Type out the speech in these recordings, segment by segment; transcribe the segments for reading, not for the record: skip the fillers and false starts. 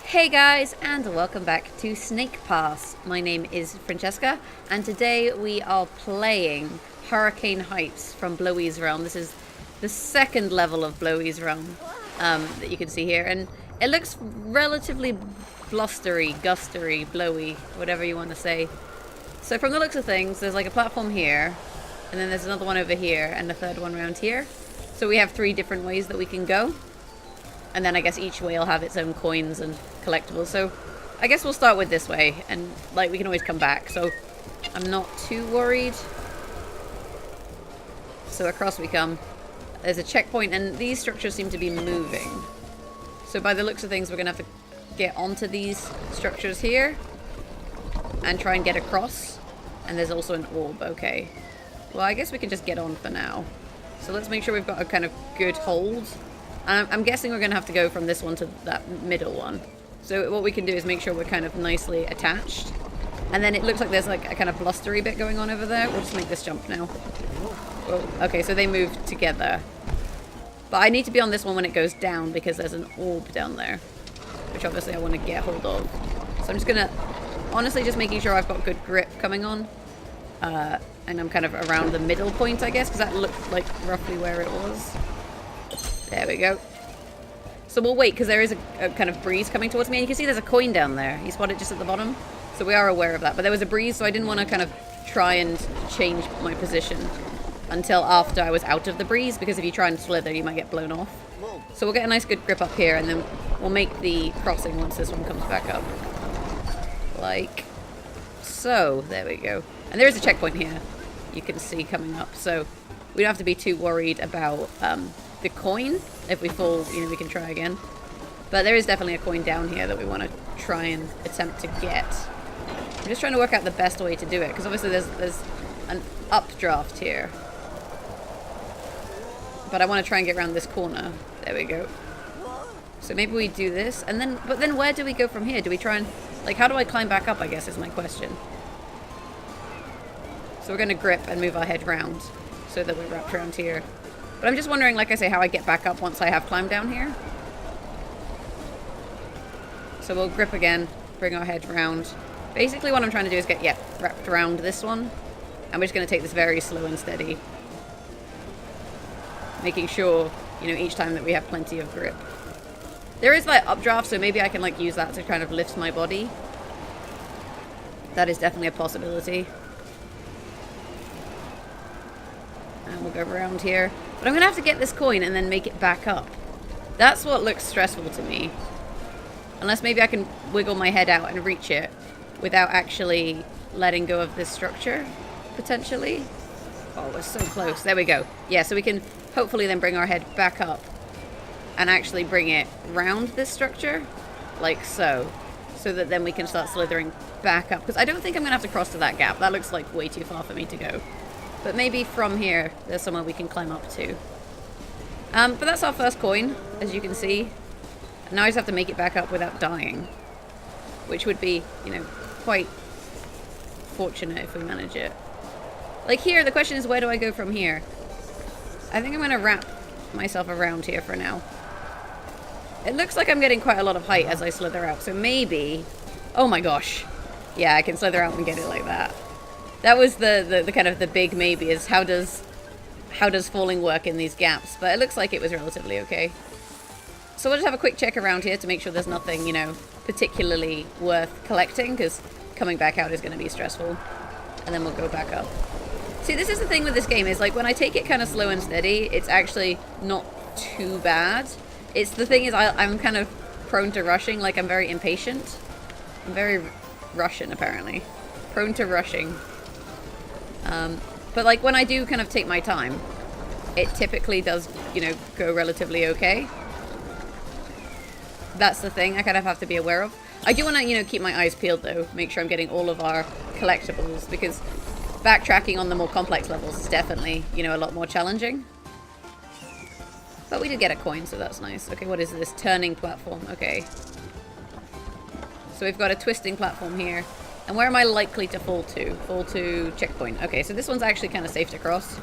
Hey guys, and welcome back to Snake Pass. My name is Francesca, and today we are playing Hurricane Heights from Blowy's Realm. This is the second level of Blowy's Realm that you can see here, and it looks relatively blustery, gustery, blowy, whatever you want to say. So from the looks of things, there's like a platform here, and then there's another one over here, and a third one around here. So we have 3 different ways that we can go. And then I guess each way will have its own coins and collectibles. So I guess we'll start with this way. And like we can always come back. So I'm not too worried. So across we come. There's a checkpoint and these structures seem to be moving. So by the looks of things we're going to have to get onto these structures here. And try and get across. And there's also an orb. Okay. Well, I guess we can just get on for now. So let's make sure we've got a kind of good hold. I'm guessing we're going to have to go from this one to that middle one. So what we can do is make sure we're kind of nicely attached. And then it looks like there's like a kind of blustery bit going on over there. We'll just make this jump now. Oh, okay, so they move together. But I need to be on this one when it goes down because there's an orb down there. Which obviously I want to get hold of. So I'm just going to, honestly, just making sure I've got good grip coming on. And I'm kind of around the middle point, I guess, because that looked like roughly where it was. There we go. So we'll wait, because there is a kind of breeze coming towards me. And you can see there's a coin down there. You spot it just at the bottom. So we are aware of that. But there was a breeze, so I didn't want to kind of try and change my position until after I was out of the breeze, because if you try and slither, you might get blown off. So we'll get a nice good grip up here, and then we'll make the crossing once this one comes back up. Like so. There we go. And there is a checkpoint here you can see coming up. So we don't have to be too worried about the coin. If we fall, you know, we can try again. But there is definitely a coin down here that we want to try and attempt to get. I'm just trying to work out the best way to do it, because obviously there's an updraft here. But I want to try and get around this corner. There we go. So maybe we do this, and then, but then where do we go from here? Do we try and, like, how do I climb back up, I guess, is my question. So we're going to grip and move our head round so that we're wrapped around here. But I'm just wondering, like I say, how I get back up once I have climbed down here. So we'll grip again, bring our head round. Basically what I'm trying to do is get, wrapped around this one. And we're just going to take this very slow and steady. Making sure, you know, each time that we have plenty of grip. There is like updraft, so maybe I can like use that to kind of lift my body. That is definitely a possibility. And we'll go around here. But I'm going to have to get this coin and then make it back up. That's what looks stressful to me. Unless maybe I can wiggle my head out and reach it without actually letting go of this structure, potentially. Oh, we're so close. There we go. Yeah, so we can hopefully then bring our head back up and actually bring it round this structure, like so. So that then we can start slithering back up. Because I don't think I'm going to have to cross to that gap. That looks like way too far for me to go. But maybe from here, there's somewhere we can climb up to. But that's our first coin, as you can see. Now I just have to make it back up without dying. Which would be, you know, quite fortunate if we manage it. Like here, the question is, where do I go from here? I think I'm going to wrap myself around here for now. It looks like I'm getting quite a lot of height as I slither out. So maybe... Oh my gosh. Yeah, I can slither out and get it like that. That was the kind of the big maybe, is how does falling work in these gaps? But it looks like it was relatively okay. So we'll just have a quick check around here to make sure there's nothing, you know, particularly worth collecting, because coming back out is going to be stressful. And then we'll go back up. See, this is the thing with this game, is like when I take it kind of slow and steady, it's actually not too bad. It's the thing is I'm kind of prone to rushing, like I'm very impatient. I'm very Russian, apparently. Prone to rushing. But like when I do kind of take my time, it typically does, you know, go relatively okay. That's the thing I kind of have to be aware of. I do want to, you know, keep my eyes peeled though, make sure I'm getting all of our collectibles, because backtracking on the more complex levels is definitely, you know, a lot more challenging. But we did get a coin, so that's nice. Okay, what is this? Turning platform. Okay. So we've got a twisting platform here. And where am I likely to fall to? Fall to checkpoint. Okay, so this one's actually kind of safe to cross.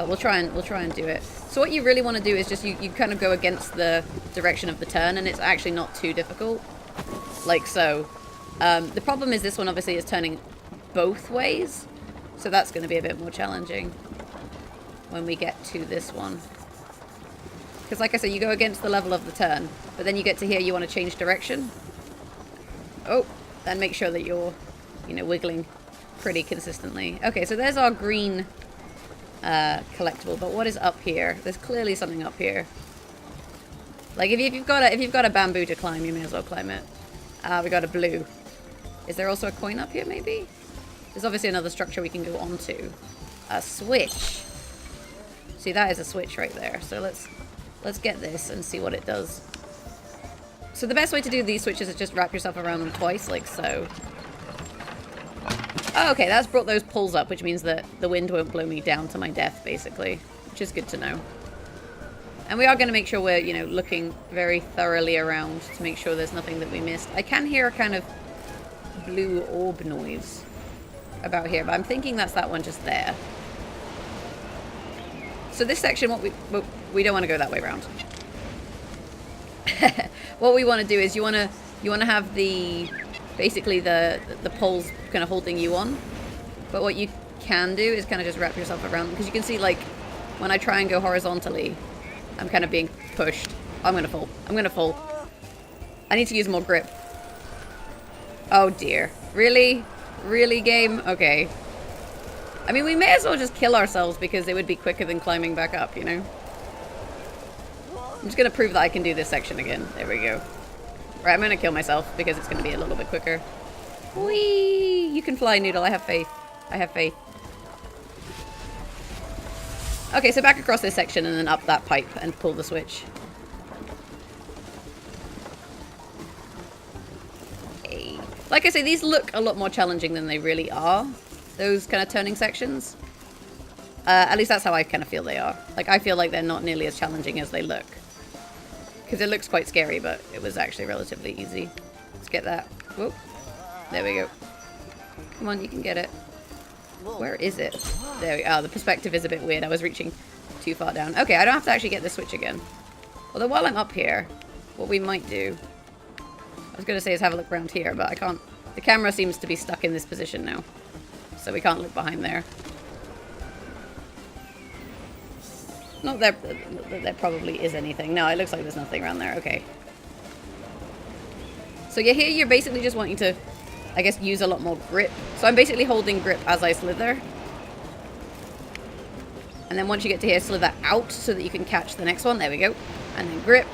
But we'll try and do it. So what you really want to do is just you kind of go against the direction of the turn, and it's actually not too difficult. Like so. The problem is this one obviously is turning both ways, so that's going to be a bit more challenging when we get to this one. Because like I said, you go against the level of the turn, but then you get to here, you want to change direction. Oh, and make sure that you're, you know, wiggling pretty consistently. Okay, so there's our green collectible, but what is up here? There's clearly something up here. Like if you've got a bamboo to climb, you may as well climb it. We got a blue. Is there also a coin up here, maybe? There's obviously another structure we can go onto. A switch. See, that is a switch right there. So let's get this and see what it does. So the best way to do these switches is just wrap yourself around them twice, like so. Oh, okay, that's brought those pulls up, which means that the wind won't blow me down to my death, basically. Which is good to know. And we are going to make sure we're, you know, looking very thoroughly around to make sure there's nothing that we missed. I can hear a kind of blue orb noise about here, but I'm thinking that's that one just there. So this section, we don't want to go that way around. What we want to do is you want to have basically the poles kind of holding you on. But what you can do is kind of just wrap yourself around, because you can see, like, when I try and go horizontally, I'm kind of being pushed. I'm gonna fall. I'm gonna fall. I need to use more grip. Oh dear. Really? Really, game? Okay. I mean, we may as well just kill ourselves because it would be quicker than climbing back up, you know? I'm just gonna prove that I can do this section again. There we go. Right, I'm gonna kill myself because it's gonna be a little bit quicker. Whee! You can fly, Noodle. I have faith. I have faith. Okay, so back across this section and then up that pipe and pull the switch. Hey. Like I say, these look a lot more challenging than they really are. Those kind of turning sections. At least that's how I kind of feel they are. Like, I feel like they're not nearly as challenging as they look. Because it looks quite scary, but it was actually relatively easy. Let's get that. Whoop. There we go. Come on, you can get it. Where is it? There we are. The perspective is a bit weird. I was reaching too far down. Okay, I don't have to actually get the switch again. Although while I'm up here, what we might do, I was going to say is have a look around here, but I can't. The camera seems to be stuck in this position now. So we can't look behind there. Not that there probably is anything. No, it looks like there's nothing around there. Okay. So yeah, here you're basically just wanting to, I guess, use a lot more grip. So I'm basically holding grip as I slither. And then once you get to here, slither out so that you can catch the next one. There we go. And then grip.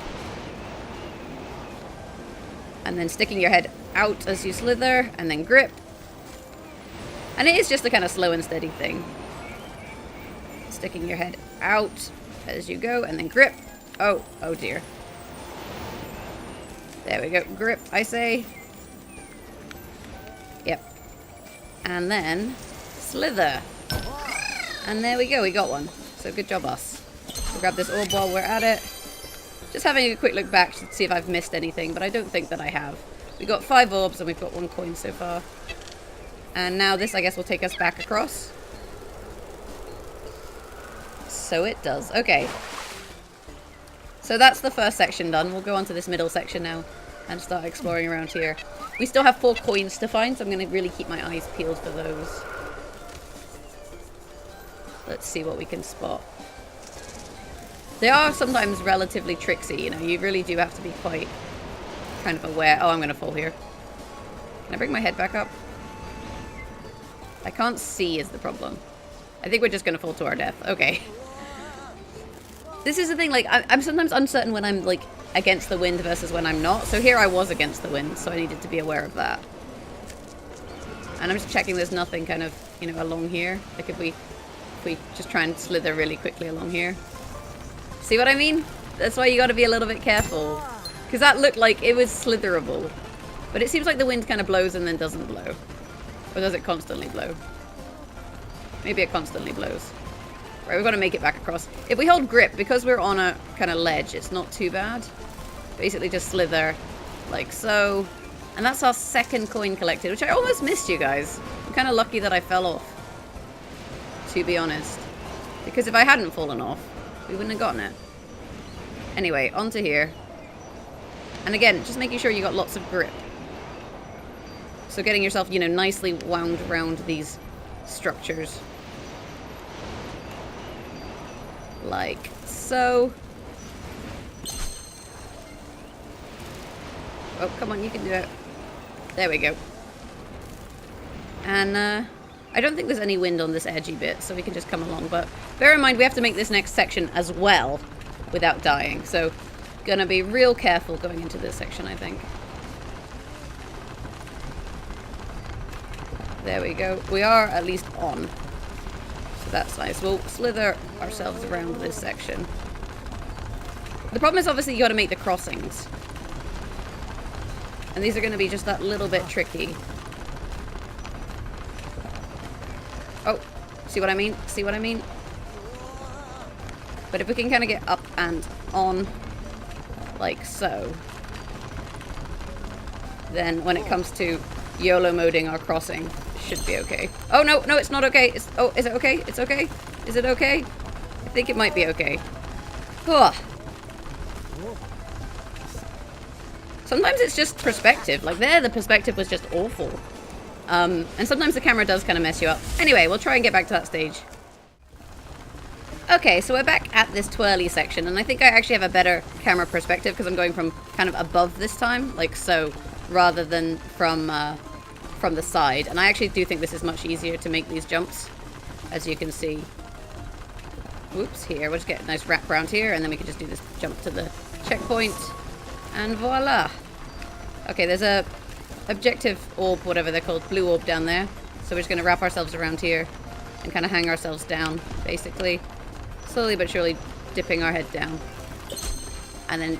And then sticking your head out as you slither. And then grip. And it is just a kind of slow and steady thing. Sticking your head out as you go. And then grip. Oh, oh dear. There we go. Grip, I say. Yep. And then slither. And there we go, we got one. So good job, us. We'll grab this orb while we're at it. Just having a quick look back to see if I've missed anything, but I don't think that I have. We got 5 orbs and we've got 1 coin so far. And now this, I guess, will take us back across. So it does. Okay. So that's the first section done. We'll go on to this middle section now and start exploring around here. We still have 4 coins to find, so I'm going to really keep my eyes peeled for those. Let's see what we can spot. They are sometimes relatively tricksy, you know. You really do have to be quite kind of aware. Oh, I'm going to fall here. Can I bring my head back up? I can't see is the problem. I think we're just going to fall to our death. Okay. This is the thing, like, I'm sometimes uncertain when I'm, like, against the wind versus when I'm not. So here I was against the wind, so I needed to be aware of that. And I'm just checking there's nothing kind of, you know, along here. Like, if we just try and slither really quickly along here. See what I mean? That's why you got to be a little bit careful. Because that looked like it was slitherable. But it seems like the wind kind of blows and then doesn't blow. Or does it constantly blow? Maybe it constantly blows. Right, we've got to make it back across. If we hold grip, because we're on a kind of ledge, it's not too bad. Basically just slither like so. And that's our 2nd coin collected, which I almost missed, you guys. I'm kind of lucky that I fell off, to be honest. Because if I hadn't fallen off, we wouldn't have gotten it. Anyway, onto here. And again, just making sure you got lots of grip. So getting yourself, you know, nicely wound around these structures. Like so. Oh, come on, you can do it. There we go. And I don't think there's any wind on this edgy bit, so we can just come along. But bear in mind, we have to make this next section as well without dying. So gonna be real careful going into this section, I think. There we go. We are at least on. So that's nice. We'll slither ourselves around this section. The problem is obviously you got to make the crossings. And these are going to be just that little bit tricky. Oh, see what I mean? See what I mean? But if we can kind of get up and on, like so, then when it comes to YOLO moding our crossing, it should be okay. Oh, no, no, it's not okay. Oh, is it okay? It's okay? Is it okay? I think it might be okay. Ugh. Sometimes it's just perspective. Like there, the perspective was just awful. And sometimes the camera does kind of mess you up. Anyway, we'll try and get back to that stage. Okay, so we're back at this twirly section, and I think I actually have a better camera perspective because I'm going from kind of above this time, like so, rather than from the side. And I actually do think this is much easier to make these jumps, as you can see. Whoops, here. We'll just get a nice wrap around here, and then we can just do this jump to the checkpoint. And voila. Okay, there's a objective orb, whatever they're called, blue orb down there. So we're just going to wrap ourselves around here and kind of hang ourselves down, basically. Slowly but surely dipping our head down. And then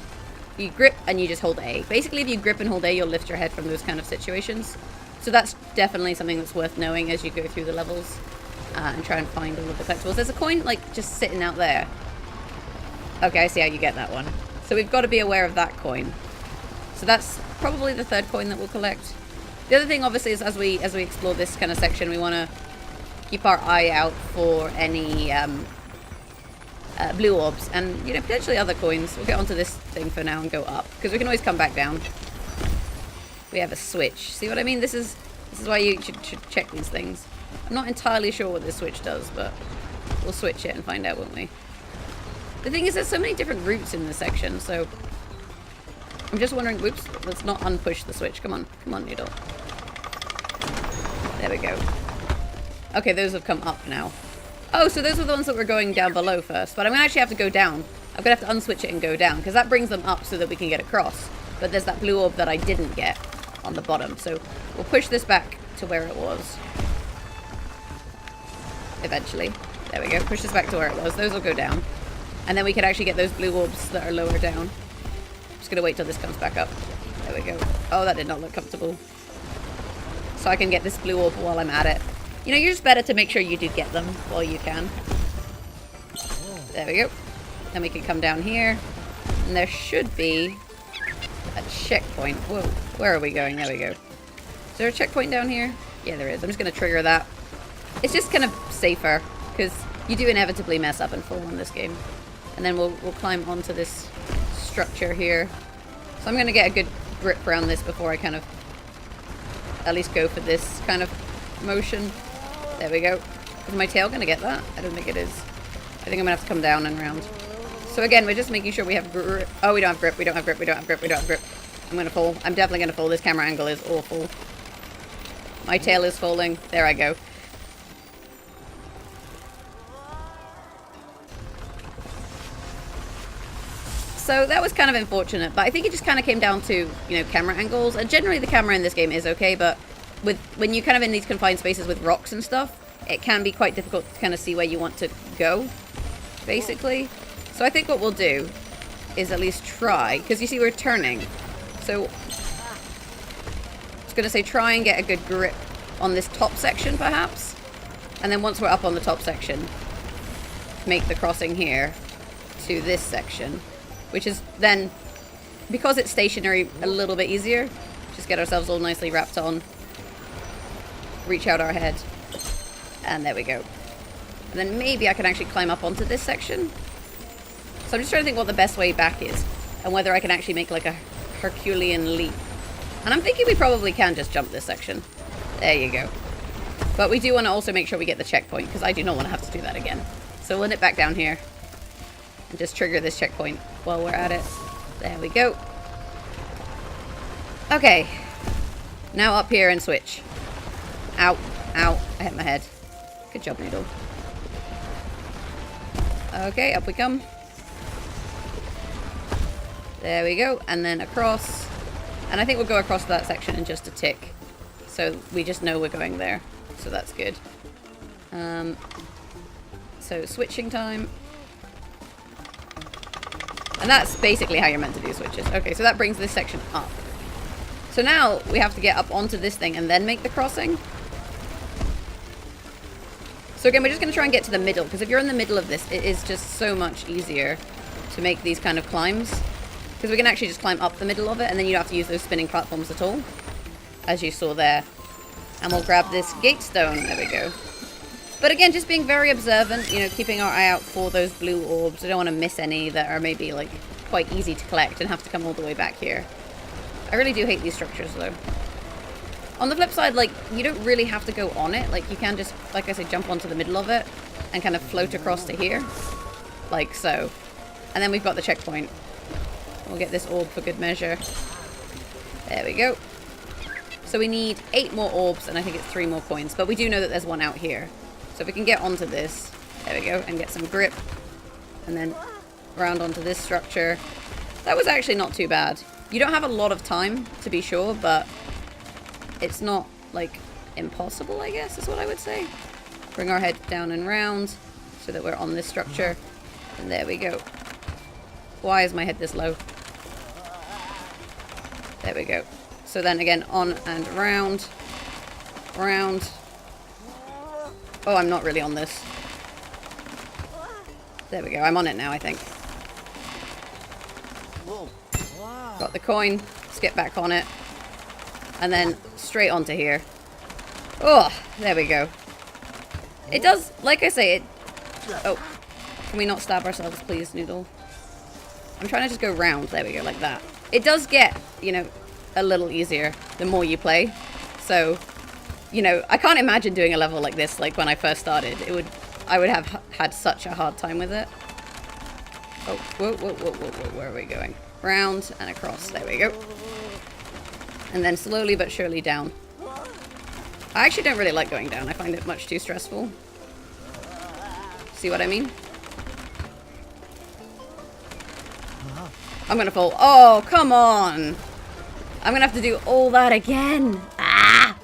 you grip and you just hold A. Basically, if you grip and hold A, you'll lift your head from those kind of situations. So that's definitely something that's worth knowing as you go through the levels and try and find all of the collectibles. There's a coin, like, just sitting out there. Okay, I see how you get that one. So we've got to be aware of that coin. So that's probably the third coin that we'll collect. The other thing, obviously, is as we explore this kind of section, we want to keep our eye out for any blue orbs and, you know, potentially other coins. We'll get onto this thing for now and go up, because we can always come back down. We have a switch. See what I mean? This is why you should check these things. I'm not entirely sure what this switch does, but we'll switch it and find out, won't we? The thing is, there's so many different routes in this section, so I'm just wondering. Whoops, let's not unpush the switch. Come on, Noodle. There we go. Okay, those have come up now. Oh, so those were the ones that were going down below first, but I'm gonna actually have to go down. I'm gonna have to unswitch it and go down, because that brings them up so that we can get across. But there's that blue orb that I didn't get on the bottom, so we'll push this back to where it was. Eventually. There we go. Push this back to where it was. Those will go down. And then we can actually get those blue orbs that are lower down. Just gonna wait till this comes back up. There we go. Oh, that did not look comfortable. So I can get this blue orb while I'm at it. You know, you're just better to make sure you do get them while you can. There we go. Then we can come down here. And there should be a checkpoint. Whoa. Where are we going? There we go. Is there a checkpoint down here? Yeah, there is. I'm just gonna trigger that. It's just kind of safer, because you do inevitably mess up and fall in this game. And then we'll climb onto this structure here. So I'm going to get a good grip around this before I kind of at least go for this kind of motion. There we go. Is my tail going to get that? I don't think it is. I think I'm going to have to come down and around. So again, we're just making sure we have grip. Oh, we don't have grip. We don't have grip. We don't have grip. We don't have grip. I'm going to fall. I'm definitely going to fall. This camera angle is awful. My tail is falling. There I go. So that was kind of unfortunate, but I think it just kind of came down to, you know, camera angles. And generally the camera in this game is okay, but when you kind of in these confined spaces with rocks and stuff, it can be quite difficult to kind of see where you want to go, basically. So I think what we'll do is at least try, because you see we're turning. So I was going to say try and get a good grip on this top section, perhaps. And then once we're up on the top section, make the crossing here to this section. Which is then, because it's stationary, a little bit easier. Just get ourselves all nicely wrapped on. Reach out our head. And there we go. And then maybe I can actually climb up onto this section. So I'm just trying to think what the best way back is. And whether I can actually make like a Herculean leap. And I'm thinking we probably can just jump this section. There you go. But we do want to also make sure we get the checkpoint, because I do not want to have to do that again. So we'll nip back down here. And just trigger this checkpoint while we're at it. There we go. Okay. Now up here and switch. Ow. Ow. I hit my head. Good job, Noodle. Okay, up we come. There we go. And then across. And I think we'll go across that section in just a tick. So we just know we're going there. So that's good. So switching time. And that's basically how you're meant to do switches. Okay, so that brings this section up. So now we have to get up onto this thing and then make the crossing. So again, we're just going to try and get to the middle, because if you're in the middle of this, it is just so much easier to make these kind of climbs. Because we can actually just climb up the middle of it, and then you don't have to use those spinning platforms at all, as you saw there. And we'll grab this gate stone. There we go. But again, just being very observant, you know, keeping our eye out for those blue orbs. We don't want to miss any that are maybe, like, quite easy to collect and have to come all the way back here. I really do hate these structures, though. On the flip side, like, you don't really have to go on it. Like, you can just, like I said, jump onto the middle of it and kind of float across to here. Like so. And then we've got the checkpoint. We'll get this orb for good measure. There we go. So we need 8 more orbs, and I think it's 3 more coins. But we do know that there's one out here. So if we can get onto this, there we go, and get some grip. And then round onto this structure. That was actually not too bad. You don't have a lot of time, to be sure, but it's not, like, impossible, I guess, is what I would say. Bring our head down and round so that we're on this structure. And there we go. Why is my head this low? There we go. So then again, on and round. Round. Oh, I'm not really on this. There we go. I'm on it now, I think. Got the coin. Skip back on it. And then straight onto here. Oh, there we go. It does, like I say, it... Oh, can we not stab ourselves, please, Noodle? I'm trying to just go round. There we go, like that. It does get, you know, a little easier the more you play. So, you know, I can't imagine doing a level like this, like when I first started. I would have had such a hard time with it. Oh, whoa, whoa, whoa, whoa, whoa, where are we going? Round and across. There we go. And then slowly but surely down. I actually don't really like going down. I find it much too stressful. See what I mean? I'm gonna fall. Oh, come on! I'm gonna have to do all that again. Ah!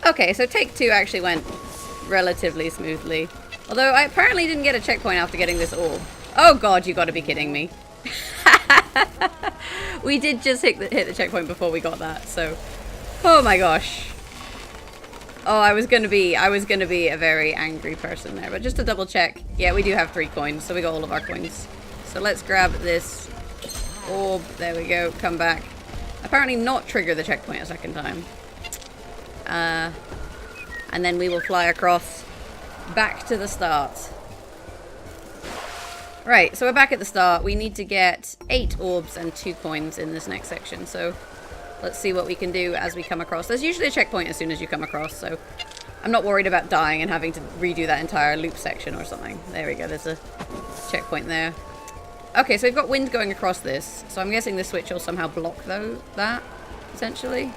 Okay, so take 2 actually went relatively smoothly. Although I apparently didn't get a checkpoint after getting this orb. Oh god, you gotta be kidding me. We did just hit the checkpoint before we got that, so... Oh my gosh. Oh, I was gonna be a very angry person there, but just to double check, yeah, we do have 3 coins, so we got all of our coins. So let's grab this orb, there we go, come back. Apparently not trigger the checkpoint a second time. And then we will fly across back to the start. Right, so we're back at the start. We need to get 8 orbs and 2 coins in this next section, so let's see what we can do as we come across. There's usually a checkpoint as soon as you come across, so I'm not worried about dying and having to redo that entire loop section or something. There we go, there's a checkpoint there. Okay, so we've got wind going across this, so I'm guessing this switch will somehow block that, essentially.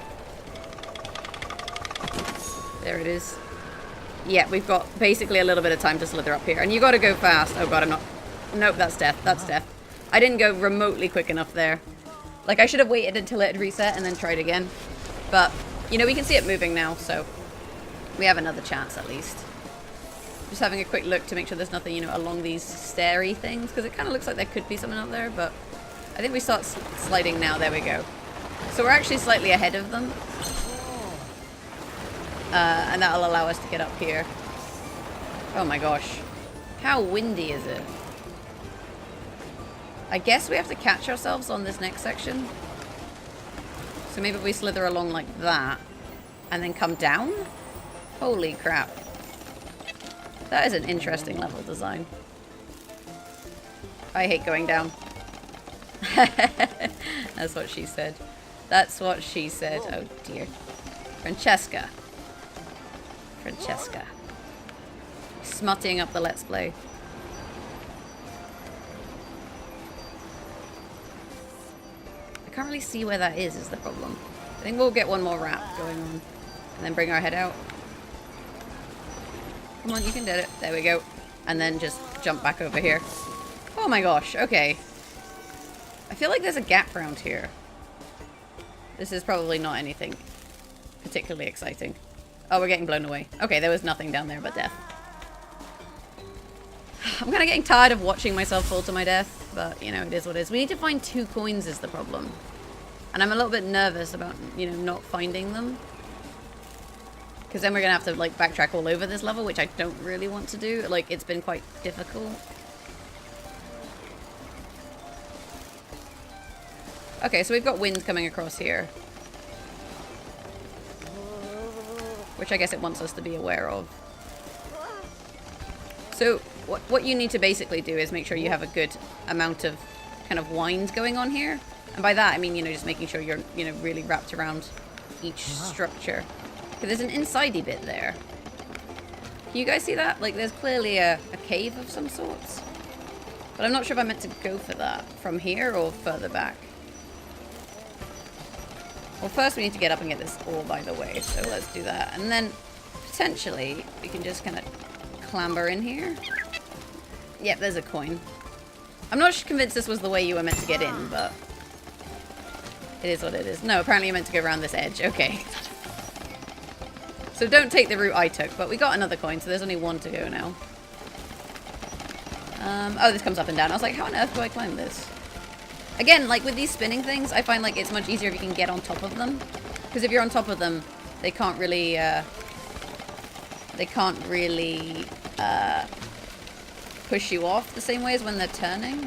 There it is. Yeah, we've got basically a little bit of time to slither up here, and you gotta go fast. Oh god, I'm not... Nope, that's death, that's death. I didn't go remotely quick enough there. Like, I should have waited until it had reset and then tried again. But, you know, we can see it moving now, so we have another chance at least. Just having a quick look to make sure there's nothing, you know, along these stairy things, because it kind of looks like there could be something up there, but I think we start sliding now. There we go. So we're actually slightly ahead of them. And that'll allow us to get up here. Oh my gosh. How windy is it? I guess we have to catch ourselves on this next section. So maybe we slither along like that. and then come down? Holy crap. That is an interesting level design. I hate going down. That's what she said. That's what she said. Oh dear. Francesca. Francesca. Smutting up the Let's Play. I can't really see where that is the problem. I think we'll get one more wrap going on. And then bring our head out. Come on, you can do it. There we go. And then just jump back over here. Oh my gosh, okay. I feel like there's a gap around here. This is probably not anything particularly exciting. Oh, we're getting blown away. Okay, there was nothing down there but death. I'm kind of getting tired of watching myself fall to my death, but, you know, it is what it is. We need to find 2 coins is the problem. And I'm a little bit nervous about, you know, not finding them. Because then we're going to have to, like, backtrack all over this level, which I don't really want to do. Like, it's been quite difficult. Okay, so we've got wind coming across here. Which I guess it wants us to be aware of. So, what you need to basically do is make sure you have a good amount of kind of wind going on here. And by that, I mean, you know, just making sure you're, you know, really wrapped around each structure. Okay, there's an insidey bit there. Can you guys see that? Like, there's clearly a cave of some sorts. But I'm not sure if I meant to go for that from here or further back. Well, first we need to get up and get this orb by the way, so let's do that. And then, potentially, we can just kind of clamber in here. Yep, there's a coin. I'm not convinced this was the way you were meant to get in, but it is what it is. No, apparently you're meant to go around this edge. Okay. So don't take the route I took, but we got another coin, so there's only 1 to go now. Oh, this comes up and down. I was like, how on earth do I climb this? Again, like with these spinning things, I find like it's much easier if you can get on top of them. Because if you're on top of them, they can't really, push you off the same way as when they're turning.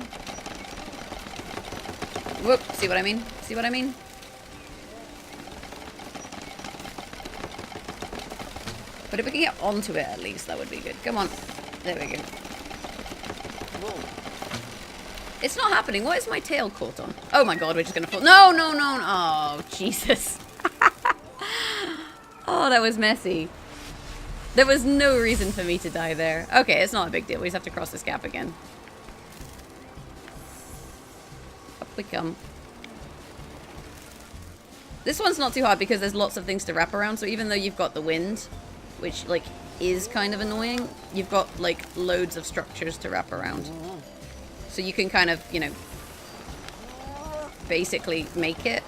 Whoop, see what I mean? See what I mean? But if we can get onto it at least, that would be good. Come on. There we go. It's not happening. What is my tail caught on? Oh my god, we're just gonna fall. No, no, no. Oh, Jesus. Oh, that was messy. There was no reason for me to die there. Okay, it's not a big deal. We just have to cross this gap again. Up we come. This one's not too hard because there's lots of things to wrap around. So even though you've got the wind, which, like, is kind of annoying, you've got, like, loads of structures to wrap around. So you can kind of, you know, basically make it.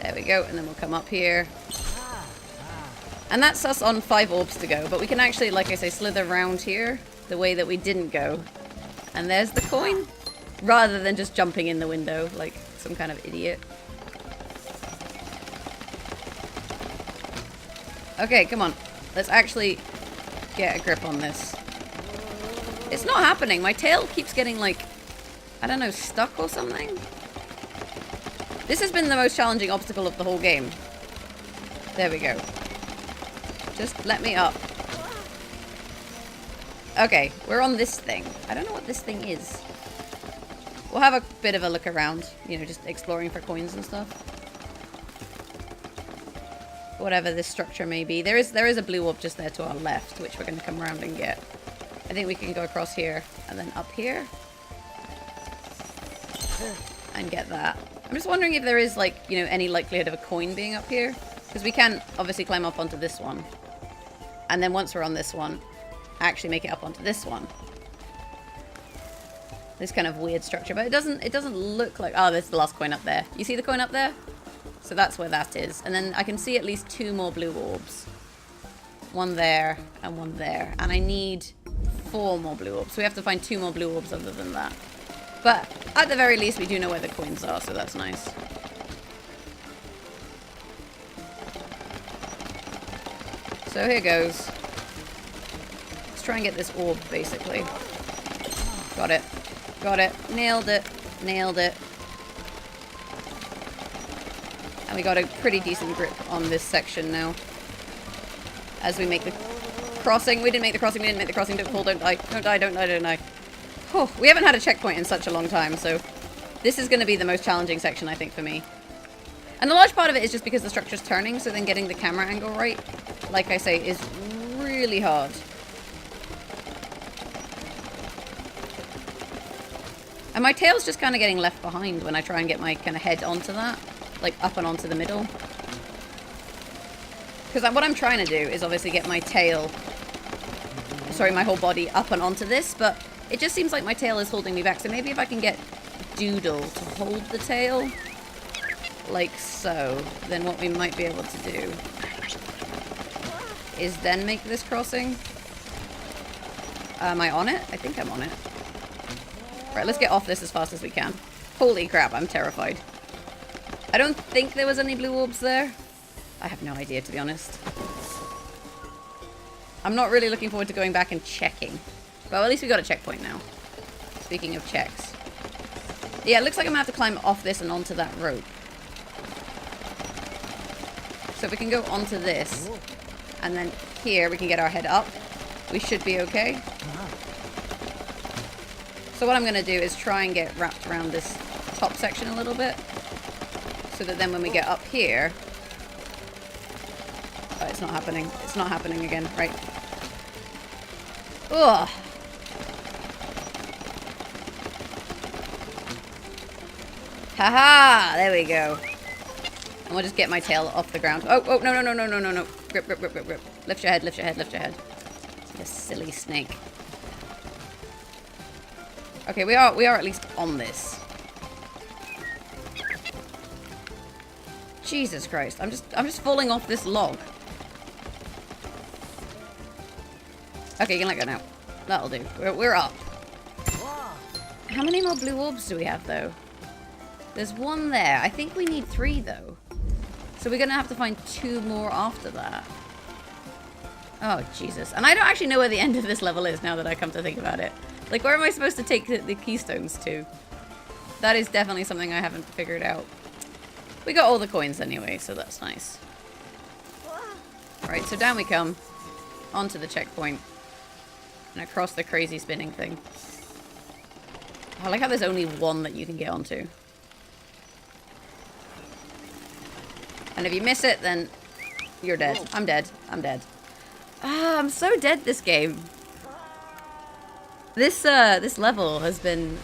There we go. And then we'll come up here. And that's us on 5 orbs to go. But we can actually, like I say, slither around here the way that we didn't go. And there's the coin. Rather than just jumping in the window like some kind of idiot. Okay, come on. Let's actually get a grip on this. It's not happening. My tail keeps getting, like, I don't know, stuck or something. This has been the most challenging obstacle of the whole game. There we go. Just let me up. Okay, we're on this thing. I don't know what this thing is. We'll have a bit of a look around. You know, just exploring for coins and stuff. Whatever this structure may be. There is a blue orb just there to our left, which we're going to come around and get. I think we can go across here and then up here. And get that. I'm just wondering if there is, like, you know, any likelihood of a coin being up here. Because we can obviously climb up onto this one. And then once we're on this one, actually make it up onto this one. This kind of weird structure. But it doesn't look like... Oh, there's the last coin up there. You see the coin up there? So that's where that is. And then I can see at least 2 more blue orbs. One there and one there. And I need 4 more blue orbs. So we have to find 2 more blue orbs other than that. But at the very least, we do know where the coins are, so that's nice. So here goes. Let's try and get this orb, basically. Got it. Got it. Nailed it. Nailed it. And We got a pretty decent grip on this section now. As we make the crossing. We didn't make the crossing, we didn't make the crossing. Don't fall, don't die. Don't die, don't die, don't die. Oh, we haven't had a checkpoint in such a long time, so this is going to be the most challenging section, I think, for me. And a large part of it is just because the structure's turning, so then getting the camera angle right, like I say, is really hard. And my tail's just kind of getting left behind when I try and get my kind of head onto that. Like, up and onto the middle. Because what I'm trying to do is obviously get my tail... Sorry, my whole body up and onto this, but it just seems like my tail is holding me back. So maybe if I can get Noodle to hold the tail, like so, then what we might be able to do is then make this crossing. Am I on it? I think I'm on it. Right, let's get off this as fast as we can. Holy crap, I'm terrified. I don't think there was any blue orbs there. I have no idea, to be honest. I'm not really looking forward to going back and checking. Well, at least we got a checkpoint now. Speaking of checks. Yeah, it looks like I'm going to have to climb off this and onto that rope. So if we can go onto this, and then here we can get our head up, we should be okay. So what I'm going to do is try and get wrapped around this top section a little bit, so that then when we get up here... Oh, it's not happening. It's not happening again. Right. Ugh. Haha! There we go. And we'll just get my tail off the ground. Oh, oh, no, no, no, no, no, no, no. Grip, grip, grip, grip, grip. Lift your head, lift your head, lift your head. You silly snake. Okay, we are at least on this. Jesus Christ. I'm just falling off this log. Okay, you can let go now. That'll do. We're up. How many more blue orbs do we have, though? There's one there. I think we need 3, though. So we're going to have to find 2 more after that. Oh, Jesus. And I don't actually know where the end of this level is now that I come to think about it. Like, where am I supposed to take the keystones to? That is definitely something I haven't figured out. We got all the coins anyway, so that's nice. Right, so down we come. Onto the checkpoint. And across the crazy spinning thing. I like how there's only one that you can get onto. And if you miss it, then you're dead. I'm dead. I'm dead. Ah, I'm so dead this game. This level has been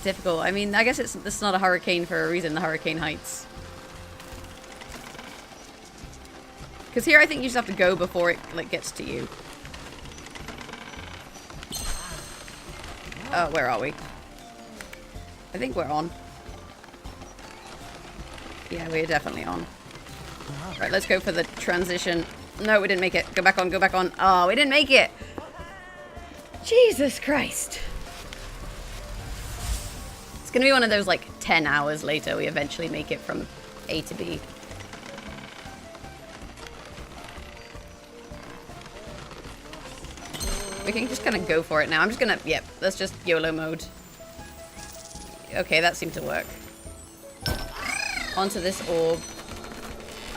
difficult. I mean, I guess it's not a hurricane for a reason, the hurricane heights. Because here I think you just have to go before it like gets to you. Where are we? I think we're on. Yeah, we're definitely on. Right, let's go for the transition. No, we didn't make it. Go back on, go back on. Oh, we didn't make it! Jesus Christ. It's gonna be one of those, like, 10 hours later we eventually make it from A to B. We can just kind of go for it now. I'm just gonna... Yep, that's just YOLO mode. Okay, that seemed to work. Onto this orb.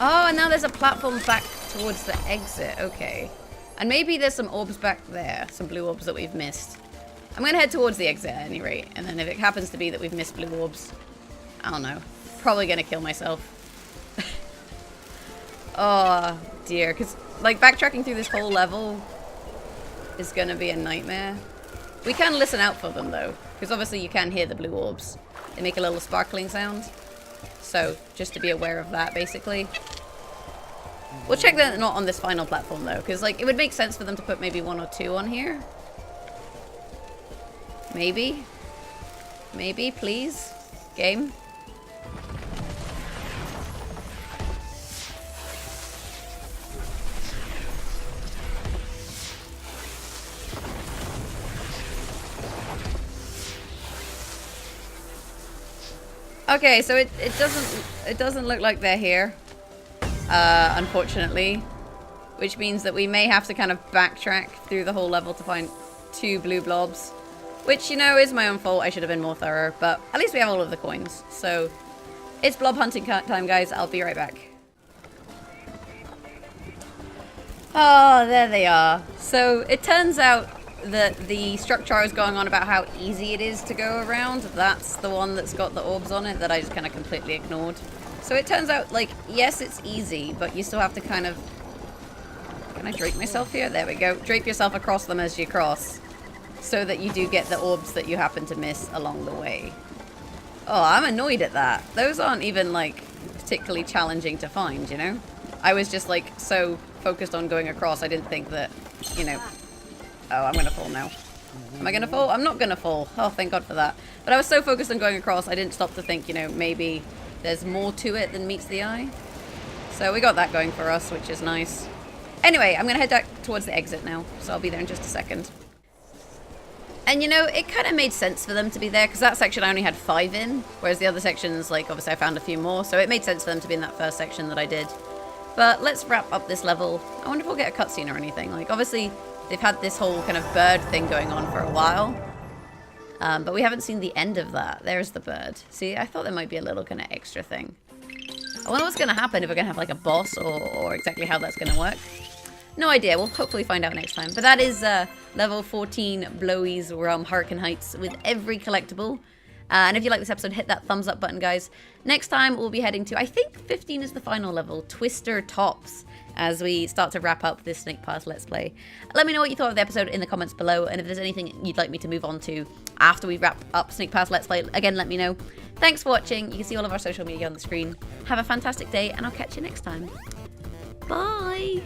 Oh, and now there's a platform back towards the exit. Okay. And maybe there's some orbs back there. Some blue orbs that we've missed. I'm gonna head towards the exit at any rate. And then if it happens to be that we've missed blue orbs, I don't know. Probably gonna kill myself. Oh, dear. Because, like, backtracking through this whole level is gonna be a nightmare. We can listen out for them, though. Because obviously you can hear the blue orbs. They make a little sparkling sound. So, just to be aware of that, basically. We'll check that they're not on this final platform, though. Because, like, it would make sense for them to put maybe 1 or 2 on here. Maybe. Maybe, please. Game. Okay, so it doesn't look like they're here, unfortunately, which means that we may have to kind of backtrack through the whole level to find 2 blue blobs, which, you know, is my own fault. I should have been more thorough, but at least we have all of the coins, so It's blob hunting time, guys. I'll be right back. Oh, there they are. So it turns out that the structure I was going on about how easy it is to go around, that's the one that's got the orbs on it that I just kind of completely ignored. So it turns out, like, yes, it's easy, but you still have to kind of... Can I drape myself here? There we go. Drape yourself across them as you cross, so that you do get the orbs that you happen to miss along the way. Oh, I'm annoyed at that. Those aren't even, like, particularly challenging to find, you know? I was just, like, so focused on going across, I didn't think that, you know... Oh, I'm gonna fall now. Am I gonna fall? I'm not gonna fall. Oh, thank God for that. But I was so focused on going across, I didn't stop to think, you know, maybe there's more to it than meets the eye. So we got that going for us, which is nice. Anyway, I'm gonna head back towards the exit now, so I'll be there in just a second. And you know, it kind of made sense for them to be there, because that section I only had 5 in, whereas the other sections, like, obviously I found a few more, so it made sense for them to be in that first section that I did. But let's wrap up this level. I wonder if we'll get a cutscene or anything. Like, obviously, they've had this whole kind of bird thing going on for a while, but we haven't seen the end of that. There's the bird. See, I thought there might be a little kind of extra thing. I wonder what's going to happen, if we're going to have, like, a boss, or exactly how that's going to work. No idea. We'll hopefully find out next time. But that is level 14, Blowy's Realm, Hurricane Heights, with every collectible. And if you like this episode, hit that thumbs up button, guys. Next time, we'll be heading to, I think 15 is the final level, Twister Tops, as we start to wrap up this Snake Pass Let's Play. Let me know what you thought of the episode in the comments below, and if there's anything you'd like me to move on to after we wrap up Snake Pass Let's Play, again, let me know. Thanks for watching. You can see all of our social media on the screen. Have a fantastic day, and I'll catch you next time. Bye!